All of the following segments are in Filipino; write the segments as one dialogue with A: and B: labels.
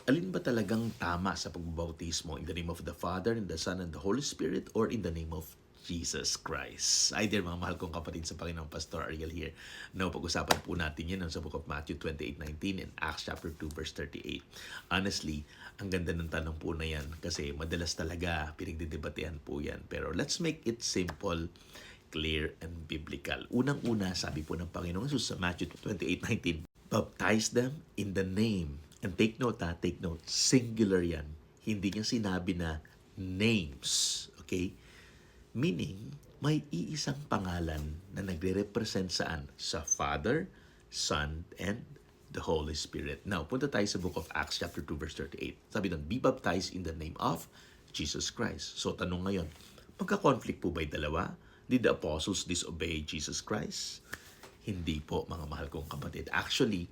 A: Alin ba talagang tama sa pagbabautismo? In the name of the Father, and the Son, and the Holy Spirit, or in the name of Jesus Christ? Ay, dear mga mahal kong kapatid sa Panginoon, Pastor Ariel here. Now, pag-usapan po natin yan sa book of Matthew 28:19 and Acts chapter 2 verse 38. Honestly, ang ganda ng tanong po na yan kasi madalas talaga pinagdidebatehan po yan. Pero let's make it simple, clear, and biblical. Unang-una, sabi po ng Panginoong Jesus sa Matthew 28:19, baptize them in the name. And take note, singular yan. Hindi niya sinabi na names. Okay? Meaning, may iisang pangalan na nagre-represent saan? Sa Father, Son, and the Holy Spirit. Now, punta tayo sa book of Acts chapter 2 verse 38. Sabi doon, be baptized in the name of Jesus Christ. So, tanong ngayon, magka-conflict po ba yung dalawa? Did the apostles disobey Jesus Christ? Hindi po, mga mahal kong kapatid. Actually,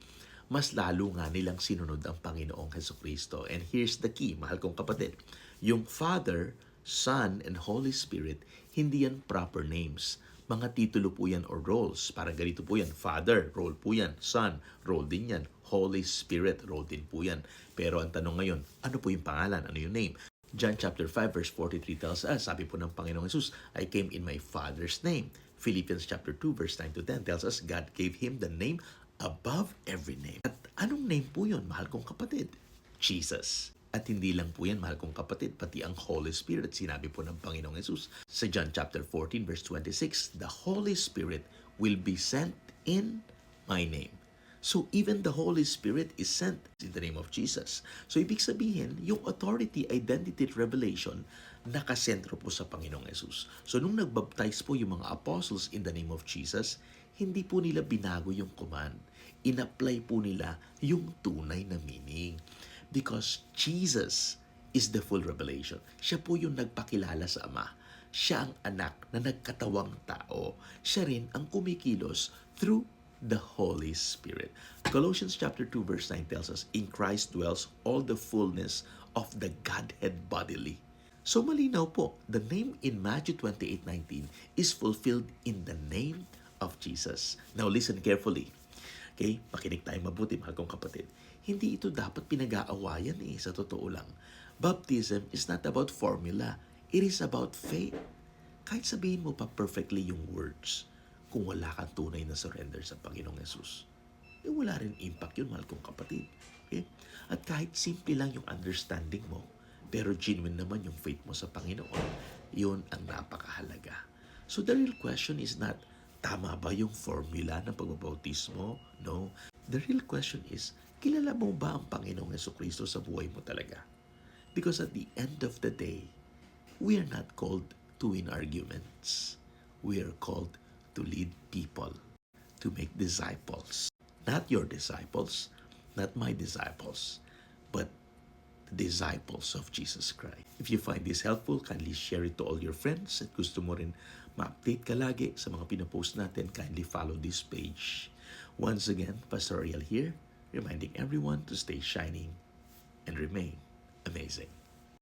A: mas lalo nga nilang sinunod ang Panginoong Hesukristo. And here's the key, mahal kong kapatid. Yung Father, Son, and Holy Spirit, hindi yan proper names. Mga titulo po yan or roles. Parang ganito po yan. Father, role po yan. Son, role din yan. Holy Spirit, role din po yan. Pero ang tanong ngayon, ano po yung pangalan? Ano yung name? John chapter 5 verse 43 tells us, sabi po ng Panginoong Jesus, I came in my Father's name. Philippians chapter 2 verse 9 to 10 tells us, God gave him the name above every name. At anong name po yun, mahal kong kapatid? Jesus. At hindi lang po yan, mahal kong kapatid, pati ang Holy Spirit. Sinabi po ng Panginoong Jesus sa John chapter 14 verse 26, the Holy Spirit will be sent in my name. So even the Holy Spirit is sent in the name of Jesus. So ibig sabihin, yung authority, identity, revelation, nakasentro po sa Panginoong Jesus. So nung nagbaptize po yung mga apostles in the name of Jesus, hindi po nila binago yung command. In-apply po nila yung tunay na meaning. Because Jesus is the full revelation. Siya po yung nagpakilala sa Ama. Siya ang anak na nagkatawang tao. Siya rin ang kumikilos through the Holy Spirit. Colossians chapter 2 verse 9 tells us, in Christ dwells all the fullness of the Godhead bodily. So malinaw po, the name in Matthew 28:19 is fulfilled in the name of Jesus. Now listen carefully. Okay? Makinig tayo mabuti, mahal kong kapatid. Hindi ito dapat pinag-aawayan sa totoo lang. Baptism is not about formula. It is about faith. Kahit sabihin mo pa perfectly yung words, kung wala kang tunay na surrender sa Panginoong Jesus, wala rin impact yun, mahal kong kapatid. Okay? At kahit simple lang yung understanding mo, pero genuine naman yung faith mo sa Panginoon, yun ang napakahalaga. So the real question is not, tama ba yung formula ng pagbabautismo? No. The real question is, kilala mo ba ang Panginoong Hesukristo sa buhay mo talaga? Because at the end of the day, we are not called to win arguments. We are called to lead people, to make disciples. Not your disciples, not my disciples, but the disciples of Jesus Christ. If you find this helpful, kindly share it to all your friends. At gusto mo rin ma-update ka lagi sa mga pinapost natin, kindly follow this page. Once again, Pastor Ariel here, reminding everyone to stay shining and remain amazing.